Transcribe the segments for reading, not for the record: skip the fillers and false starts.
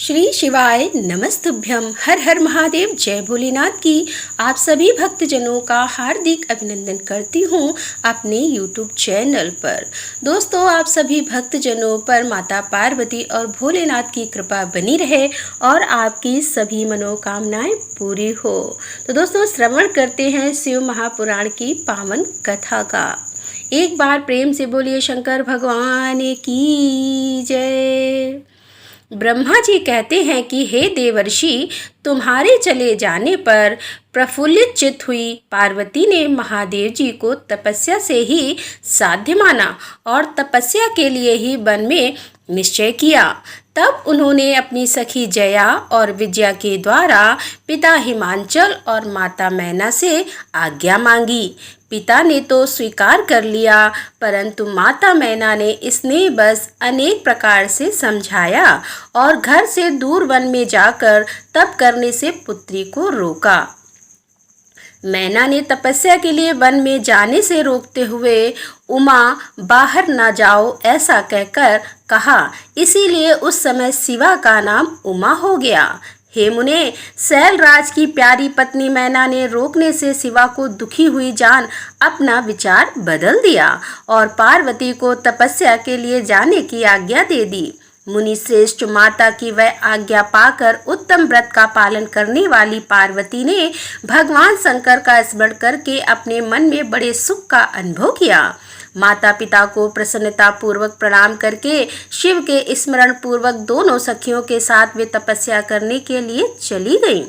श्री शिवाय नमस्तुभ्यम। हर हर महादेव। जय भोलेनाथ की आप सभी भक्तजनों का हार्दिक अभिनंदन करती हूँ अपने YouTube चैनल पर। दोस्तों, आप सभी भक्तजनों पर माता पार्वती और भोलेनाथ की कृपा बनी रहे और आपकी सभी मनोकामनाएं पूरी हो। तो दोस्तों, श्रवण करते हैं शिव महापुराण की पावन कथा का। एक बार प्रेम से बोलिए शंकर भगवान की जय। ब्रह्मा जी कहते हैं कि हे देवर्षि, तुम्हारे चले जाने पर प्रफुल्लित चित्त हुई पार्वती ने महादेव जी को तपस्या से ही साध्य माना और तपस्या के लिए ही वन में निश्चय किया। तब उन्होंने अपनी सखी जया और विजया के द्वारा पिता हिमांचल और माता मैना से आज्ञा मांगी। पिता ने तो स्वीकार कर लिया, परंतु माता मैना ने स्नेह बस अनेक प्रकार से समझाया और घर से दूर वन में जाकर तप करने से पुत्री को रोका। मैना ने तपस्या के लिए वन में जाने से रोकते हुए उमा बाहर ना जाओ ऐसा कहकर कहा, इसीलिए उस समय शिवा का नाम उमा हो गया। हे मुने, शैलराज की प्यारी पत्नी मैना ने रोकने से शिवा को दुखी हुई जान अपना विचार बदल दिया और पार्वती को तपस्या के लिए जाने की आज्ञा दे दी। मुनि श्रेष्ठ माता की वह आज्ञा पाकर उत्तम व्रत का पालन करने वाली पार्वती ने भगवान शंकर का स्मरण करके अपने मन में बड़े सुख का अनुभव किया। माता पिता को प्रसन्नता पूर्वक प्रणाम करके शिव के स्मरण पूर्वक दोनों सखियों के साथ वे तपस्या करने के लिए चली गईं।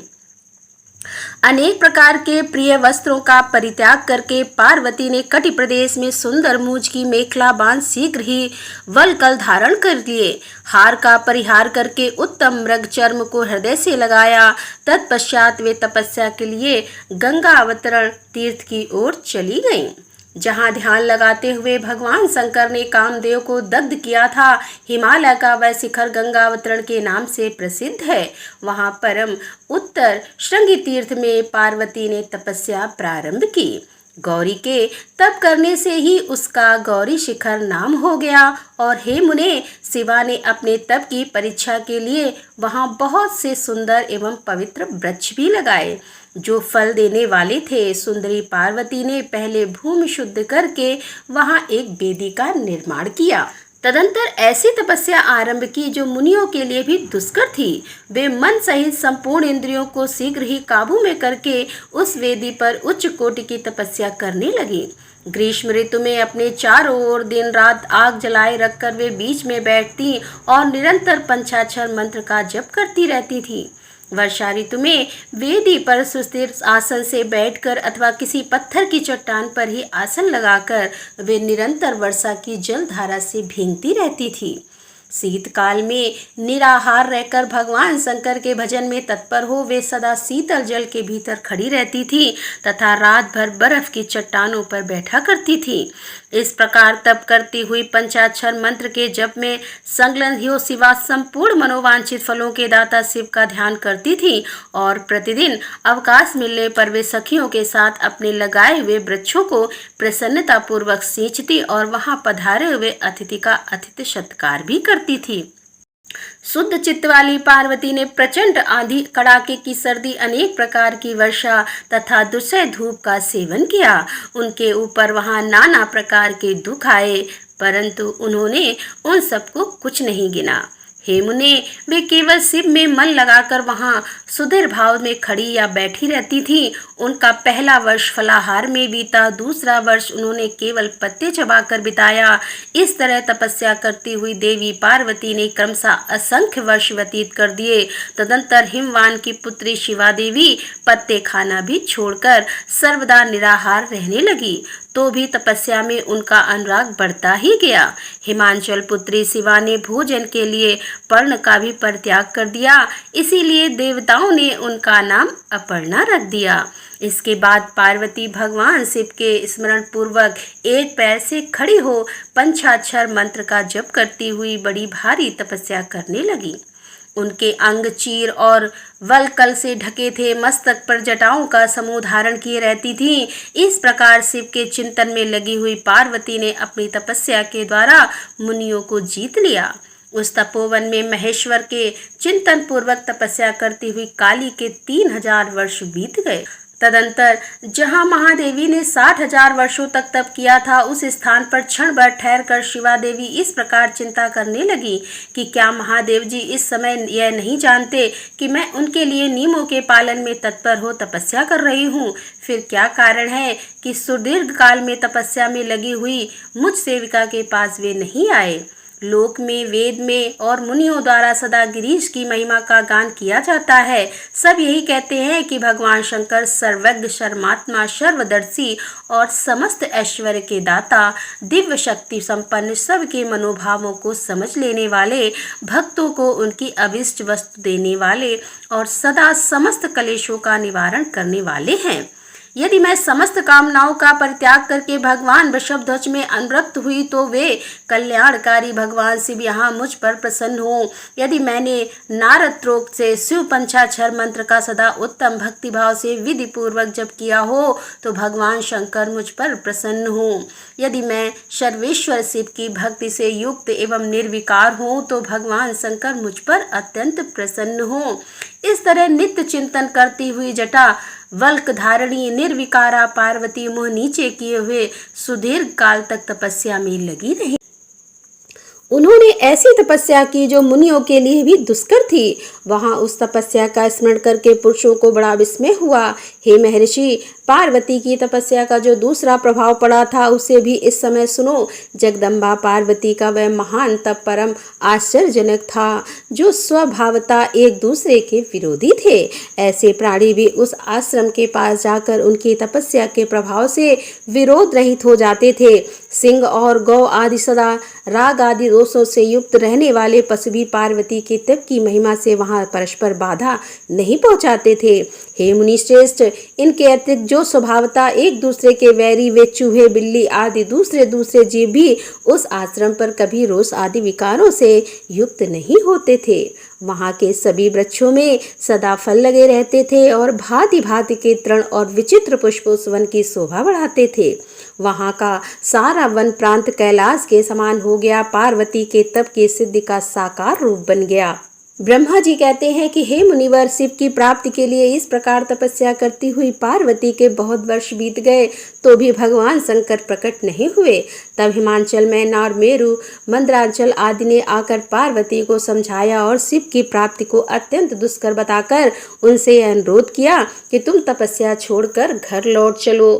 अनेक प्रकार के प्रिय वस्त्रों का परित्याग करके पार्वती ने कटि प्रदेश में सुंदर मूंज की मेखला बांध शीघ्र ही वलकल धारण कर लिए। हार का परिहार करके उत्तम मृग चर्म को हृदय से लगाया। तत्पश्चात वे तपस्या के लिए गंगा अवतरण तीर्थ की ओर चली गईं, जहाँ ध्यान लगाते हुए भगवान शंकर ने कामदेव को दग्ध किया था। हिमालय का वह शिखर गंगावतरण के नाम से प्रसिद्ध है। वहाँ परम उत्तर श्रृंगी तीर्थ में पार्वती ने तपस्या प्रारंभ की। गौरी के तप करने से ही उसका गौरी शिखर नाम हो गया। और हे मुने, शिवा ने अपने तप की परीक्षा के लिए वहाँ बहुत से सुंदर एवं पवित्र वृक्ष भी लगाए जो फल देने वाले थे। सुंदरी पार्वती ने पहले भूमि शुद्ध करके वहाँ एक वेदी का निर्माण किया। तदंतर ऐसी तपस्या आरंभ की जो मुनियों के लिए भी दुष्कर थी। वे मन सहित संपूर्ण इंद्रियों को शीघ्र ही काबू में करके उस वेदी पर उच्च कोटि की तपस्या करने लगी। ग्रीष्म ऋतु में अपने चारों ओर दिन रात आग जलाए रखकर वे बीच में बैठती और निरंतर पंचाक्षर मंत्र का जप करती रहती थी। वर्षा ऋतु में वेदी पर सुस्थिर आसन से बैठकर अथवा किसी पत्थर की चट्टान पर ही आसन लगाकर वे निरंतर वर्षा की जल धारा से भींगती रहती थी। शीतकाल में निराहार रहकर भगवान शंकर के भजन में तत्पर हो वे सदा शीतल जल के भीतर खड़ी रहती थी तथा रात भर बर्फ की चट्टानों पर बैठा करती थी। इस प्रकार तप करती हुई पंचाक्षर मंत्र के जप में संलग्न हो शिवा संपूर्ण मनोवांछित फलों के दाता शिव का ध्यान करती थी और प्रतिदिन अवकाश मिलने पर वे सखियों के साथ अपने लगाए हुए वृक्षों को प्रसन्नता पूर्वक सींचती और वहां पधारे हुए अतिथि का आतिथ्य सत्कार भी करती थी। शुद्ध चित्त वाली पार्वती ने प्रचंड आंधी, कड़ाके की सर्दी, अनेक प्रकार की वर्षा तथा दुस्सह धूप का सेवन किया। उनके ऊपर वहां नाना प्रकार के दुख आए, परंतु उन्होंने उन सबको कुछ नहीं गिना। हे मुने, वे केवल शिव में मन लगाकर वहाँ सुधीर भाव में खड़ी या बैठी रहती थी। उनका पहला वर्ष फलाहार में बीता, दूसरा वर्ष उन्होंने केवल पत्ते चबाकर बिताया। इस तरह तपस्या करती हुई देवी पार्वती ने क्रमशः असंख्य वर्ष व्यतीत कर दिए। तदंतर हिमवान की पुत्री शिवा देवी पत्ते खाना भी छोड़कर सर्वदा निराहार रहने लगी, तो भी तपस्या में उनका अनुराग बढ़ता ही गया। हिमांचल पुत्री शिवा ने भोजन के लिए पर्ण का भी परित्याग कर दिया, इसीलिए देवताओं ने उनका नाम अपर्णा रख दिया। इसके बाद पार्वती भगवान शिव के स्मरण पूर्वक एक पैर से खड़ी हो पंचाक्षर मंत्र का जप करती हुई बड़ी भारी तपस्या करने लगी। उनके अंग चीर और वलकल से ढके थे, मस्तक पर जटाओं का समूह धारण किए रहती थी। इस प्रकार शिव के चिंतन में लगी हुई पार्वती ने अपनी तपस्या के द्वारा मुनियों को जीत लिया। उस तपोवन में महेश्वर के चिंतन पूर्वक तपस्या करती हुई काली के 3000 वर्ष बीत गए। तदंतर जहाँ महादेवी ने 60,000 वर्षों तक तप किया था, उस स्थान पर क्षण भर ठहर कर शिवा देवी इस प्रकार चिंता करने लगी कि क्या महादेव जी इस समय यह नहीं जानते कि मैं उनके लिए नियमों के पालन में तत्पर हो तपस्या कर रही हूँ। फिर क्या कारण है कि सुदीर्घ काल में तपस्या में लगी हुई मुझ सेविका के पास वे नहीं आए। लोक में, वेद में और मुनियों द्वारा सदा गिरीश की महिमा का गान किया जाता है। सब यही कहते हैं कि भगवान शंकर सर्वज्ञ, सर्वात्मा, सर्वदर्शी और समस्त ऐश्वर्य के दाता, दिव्य शक्ति संपन्न, सबके मनोभावों को समझ लेने वाले, भक्तों को उनकी अभिष्ट वस्तु देने वाले और सदा समस्त कलेशों का निवारण करने वाले हैं। यदि मैं समस्त कामनाओं का परित्याग करके भगवान वृषभध्वज में अनुरक्त हुई तो वे कल्याणकारी भगवान शिव यहाँ मुझ पर प्रसन्न हो। यदि मैंने नारद से शिव पंचाक्षर मंत्र का सदा उत्तम भक्तिभाव से विधि पूर्वक जप किया हो तो भगवान शंकर मुझ पर प्रसन्न हो। यदि मैं सर्वेश्वर शिव की भक्ति से युक्त एवं निर्विकार हूँ तो भगवान शंकर मुझ पर अत्यंत प्रसन्न हो। इस तरह नित्य चिंतन करती हुई जटा वल्क धारणी निर्विकारा पार्वती मुँह नीचे किए हुए सुदीर्घ काल तक तपस्या में लगी रही। उन्होंने ऐसी तपस्या की जो मुनियों के लिए भी दुष्कर थी। वहां उस तपस्या का स्मरण करके पुरुषों को बड़ा विस्मय हुआ। हे महर्षि, पार्वती की तपस्या का जो दूसरा प्रभाव पड़ा था उसे भी इस समय सुनो। जगदम्बा पार्वती का वह महान तप परम आश्चर्यजनक था जो स्वभावता एक दूसरे के विरोधी थे। ऐसे प्राणी भी उस आश्रम के पास जाकर उनकी तपस्या के प्रभाव से विरोध रहित हो जाते थे। सिंह और गौ आदि सदा राग आदि दोषों से युक्त रहने वाले पशु भी पार्वती के तप की महिमा से वहां परस्पर बाधा नहीं पहुंचाते थे। हे मुनि श्रेष्ठ, इनके अतिरिक्त जो स्वभावता एक दूसरे के वैरी वे चूहे, बिल्ली आदि दूसरे जीव भी उस आश्रम पर कभी रोष आदि विकारों से युक्त नहीं होते थे। वहां के सभी वृक्षों में सदा फल लगे रहते थे और भांति भांति के तृण और विचित्र पुष्प उस वन की शोभा बढ़ाते थे। वहां का सारा वन प्रांत कैलाश के समान हो गया। पार्वती के तप की सिद्धि का साकार रूप बन गया। ब्रह्मा जी कहते हैं कि हे मुनिवर, शिव की प्राप्ति के लिए इस प्रकार तपस्या करती हुई पार्वती के बहुत वर्ष बीत गए तो भी भगवान शंकर प्रकट नहीं हुए। तब हिमांचल में नार, मेरु, मंदराचल आदि ने आकर पार्वती को समझाया और शिव की प्राप्ति को अत्यंत दुष्कर बताकर उनसे अनुरोध किया कि तुम तपस्या छोड़कर घर लौट चलो।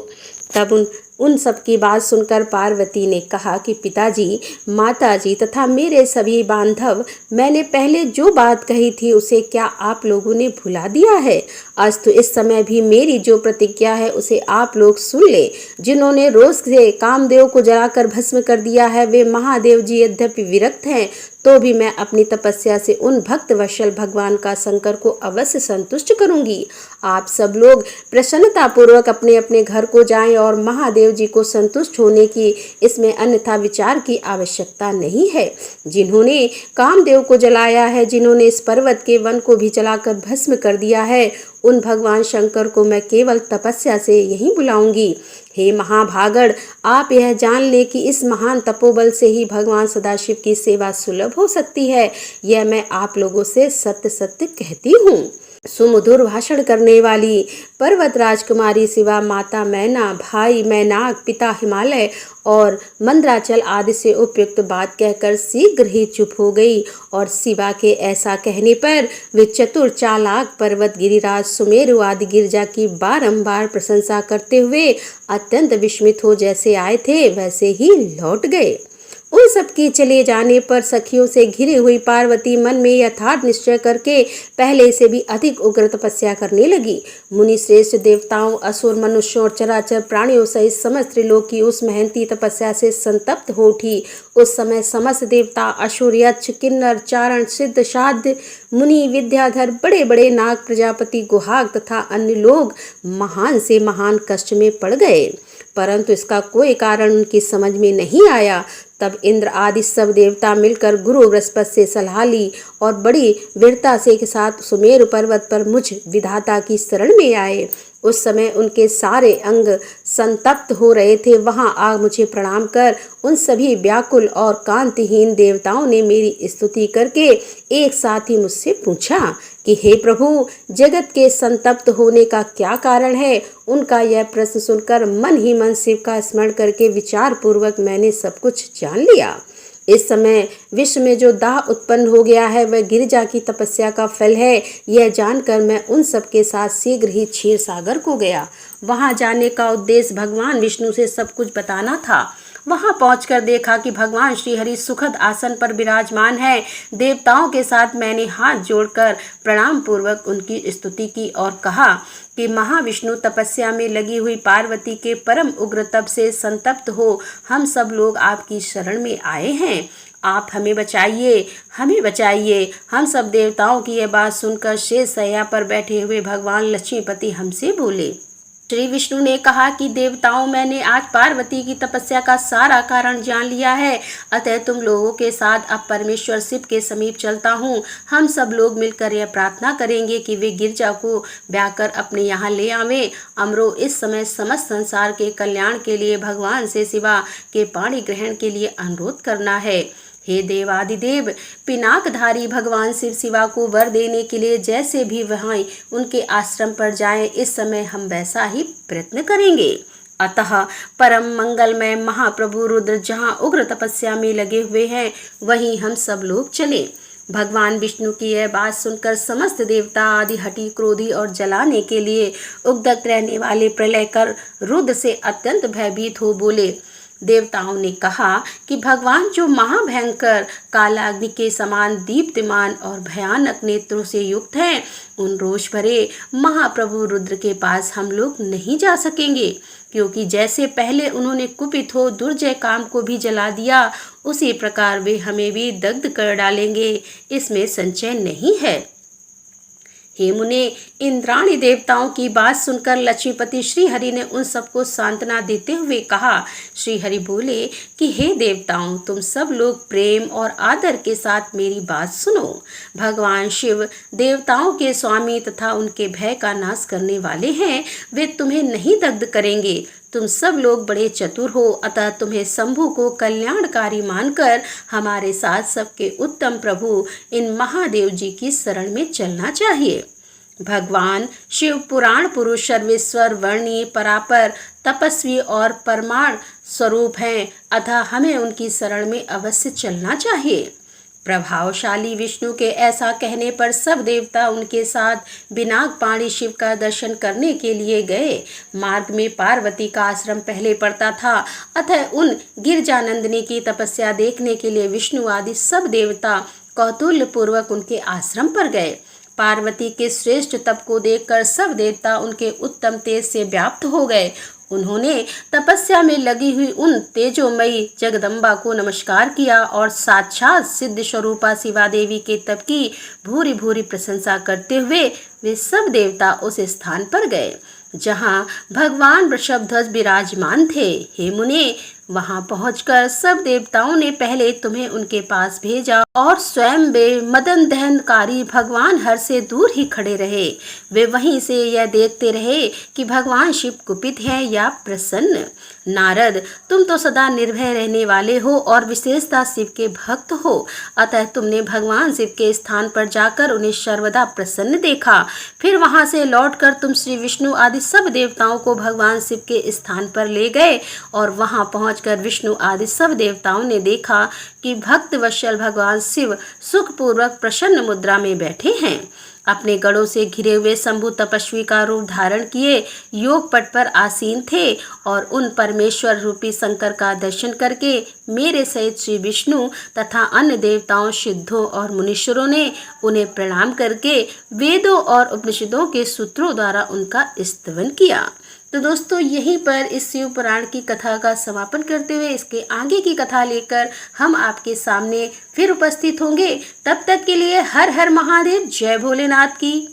तब उन सब की बात सुनकर पार्वती ने कहा कि पिताजी, माताजी तथा मेरे सभी बांधव, मैंने पहले जो बात कही थी उसे क्या आप लोगों ने भुला दिया है? अस्तु इस समय भी मेरी जो प्रतिज्ञा है उसे आप लोग सुन ले। जिन्होंने रोष से कामदेव को जलाकर भस्म कर दिया है वे महादेव जी यद्यपि विरक्त हैं तो भी मैं अपनी तपस्या से उन भक्त वत्सल भगवान का शंकर को अवश्य संतुष्ट करूंगी। आप सब लोग प्रसन्नता पूर्वक अपने अपने घर को जाएं और महादेव जी को संतुष्ट होने की इसमें अन्यथा विचार की आवश्यकता नहीं है। जिन्होंने कामदेव को जलाया है, जिन्होंने इस पर्वत के वन को भी जलाकर भस्म कर दिया है, उन भगवान शंकर को मैं केवल तपस्या से यहीं बुलाऊंगी। हे महाभागड़, आप यह जान ले कि इस महान तपोबल से ही भगवान सदाशिव की सेवा सुलभ हो सकती है। यह मैं आप लोगों से सत्य सत्य कहती हूँ। सुमधुर भाषण करने वाली पर्वत राजकुमारी शिवा, माता मैना, भाई मैनाक, पिता हिमालय और मंदराचल आदि से उपयुक्त बात कहकर शीघ्र ही चुप हो गई और शिवा के ऐसा कहने पर वे चतुर चालाक पर्वत गिरिराज सुमेरु आदि गिरजा की बारंबार प्रशंसा करते हुए अत्यंत विस्मित हो जैसे आए थे वैसे ही लौट गए। उन सबके चले जाने पर सखियों से घिरी हुई पार्वती मन में यथार्थ निश्चय करके पहले से भी अधिक उग्र तपस्या करने लगी। मुनि श्रेष्ठ देवताओं, असुर, मनुष्यों और चराचर प्राणियों सहित समस्त त्रिलोक की उस मेहनती तपस्या से संतप्त हो उठी। उस समय समस्त देवता, असुर, यक्ष, किन्नर, चारण, सिद्ध, साध्य, मुनि, विद्याधर, बड़े बड़े नाग, प्रजापति, गुहाग तथा अन्य लोग महान से महान कष्ट में पड़ गए, परंतु इसका कोई कारण उनकी समझ में नहीं आया। तब इंद्र आदि सब देवता मिलकर गुरु बृहस्पति से सलाह ली और बड़ी वीरता से के साथ सुमेरु पर्वत पर मुझ विधाता की शरण में आए। उस समय उनके सारे अंग संतप्त हो रहे थे। वहां आ मुझे प्रणाम कर उन सभी व्याकुल और कांतिहीन देवताओं ने मेरी स्तुति करके एक साथ ही मुझसे पूछा कि हे प्रभु, जगत के संतप्त होने का क्या कारण है। उनका यह प्रश्न सुनकर मन ही मन शिव का स्मरण करके विचार पूर्वक मैंने सब कुछ जान लिया। इस समय विश्व में जो दाह उत्पन्न हो गया है वह गिरिजा की तपस्या का फल है। यह जानकर मैं उन सब के साथ शीघ्र ही क्षीर सागर को गया। वहां जाने का उद्देश्य भगवान विष्णु से सब कुछ बताना था। वहां पहुंचकर देखा कि भगवान श्रीहरि सुखद आसन पर विराजमान है। देवताओं के साथ मैंने हाथ जोड़कर प्रणाम पूर्वक उनकी स्तुति की और कहा कि महाविष्णु तपस्या में लगी हुई पार्वती के परम उग्र तप से संतप्त हो हम सब लोग आपकी शरण में आए हैं। आप हमें बचाइए, हमें बचाइए। हम सब देवताओं की यह बात सुनकर शेष शैया पर बैठे हुए भगवान लक्ष्मीपति हमसे बोले। श्री विष्णु ने कहा कि देवताओं, मैंने आज पार्वती की तपस्या का सारा कारण जान लिया है। अतः तुम लोगों के साथ अब परमेश्वर शिव के समीप चलता हूँ। हम सब लोग मिलकर यह प्रार्थना करेंगे कि वे गिरजा को ब्याकर अपने यहाँ ले आवें। अमरो, इस समय समस्त संसार के कल्याण के लिए भगवान से शिवा के पाणी ग्रहण के लिए अनुरोध करना है। हे देवादिदेव, पिनाकधारी भगवान शिव शिवा को वर देने के लिए जैसे भी वहाँ उनके आश्रम पर जाएं, इस समय हम वैसा ही प्रयत्न करेंगे। अतः परम मंगलमय महाप्रभु रुद्र जहाँ उग्र तपस्या में लगे हुए हैं वहीं हम सब लोग चले। भगवान विष्णु की यह बात सुनकर समस्त देवता आदि हठी, क्रोधी और जलाने के लिए उद्यत रहने वाले प्रलयकर रुद्र से अत्यंत भयभीत हो बोले। देवताओं ने कहा कि भगवान जो महाभयंकर कालाग्नि के समान दीप्तिमान और भयानक नेत्रों से युक्त हैं, उन रोष भरे महाप्रभु रुद्र के पास हम लोग नहीं जा सकेंगे, क्योंकि जैसे पहले उन्होंने कुपित हो दुर्जय काम को भी जला दिया, उसी प्रकार वे हमें भी दग्ध कर डालेंगे। इसमें संशय नहीं है। हे मुने, इंद्राणी देवताओं की बात सुनकर लक्ष्मीपति श्रीहरि ने उन सबको सांत्वना देते हुए कहा। श्रीहरि बोले कि हे देवताओं, तुम सब लोग प्रेम और आदर के साथ मेरी बात सुनो। भगवान शिव देवताओं के स्वामी तथा उनके भय का नाश करने वाले हैं। वे तुम्हें नहीं दग्ध करेंगे। तुम सब लोग बड़े चतुर हो, अतः तुम्हें शंभु को कल्याणकारी मानकर हमारे साथ सबके उत्तम प्रभु इन महादेव जी की शरण में चलना चाहिए। भगवान शिव पुराण पुरुष, सर्वेश्वर, वर्णीय, परापर, तपस्वी और परमाण स्वरूप हैं, अतः हमें उनकी शरण में अवश्य चलना चाहिए। प्रभावशाली विष्णु के ऐसा कहने पर सब देवता उनके साथ बिनागपाणी शिव का दर्शन करने के लिए गए। मार्ग में पार्वती का आश्रम पहले पड़ता था, अतः उन गिरजानंदिनी की तपस्या देखने के लिए विष्णु आदि सब देवता कौतूहल पूर्वक उनके आश्रम पर गए। पार्वती के श्रेष्ठ तप को देखकर सब देवता उनके उत्तम तेज से व्याप्त हो गए। उन्होंने तपस्या में लगी हुई उन तेजोमयी जगदम्बा को नमस्कार किया और साक्षात सिद्ध स्वरूपा शिवा देवी के तप की भूरी भूरी प्रशंसा करते हुए वे सब देवता उस स्थान पर गए जहाँ भगवान वृषभध्वज विराजमान थे। हे मुने, वहां पहुंचकर सब देवताओं ने पहले तुम्हें उनके पास भेजा और स्वयं वे मदन दहनकारी भगवान हर से दूर ही खड़े रहे। वे वहीं से यह देखते रहे कि भगवान शिव कुपित हैं या प्रसन्न। नारद, तुम तो सदा निर्भय रहने वाले हो और विशेषता शिव के भक्त हो, अतः तुमने भगवान शिव के स्थान पर जाकर उन्हें सर्वदा प्रसन्न देखा। फिर वहां से लौटकर तुम श्री विष्णु आदि सब देवताओं को भगवान शिव के स्थान पर ले गए और वहां पहुंचकर विष्णु आदि सब देवताओं ने देखा कि भक्त वत्सल भगवान शिव सुखपूर्वक प्रसन्न मुद्रा में बैठे हैं। अपने गढ़ों से घिरे हुए शंभु तपस्वी का रूप धारण किए योग पट पर आसीन थे और उन परमेश्वर रूपी शंकर का दर्शन करके मेरे सहित श्री विष्णु तथा अन्य देवताओं, सिद्धों और मुनीश्वरों ने उन्हें प्रणाम करके वेदों और उपनिषदों के सूत्रों द्वारा उनका स्तवन किया। तो दोस्तों, यहीं पर इस शिव पुराण की कथा का समापन करते हुए इसके आगे की कथा लेकर हम आपके सामने फिर उपस्थित होंगे। तब तक के लिए हर हर महादेव, जय भोलेनाथ की।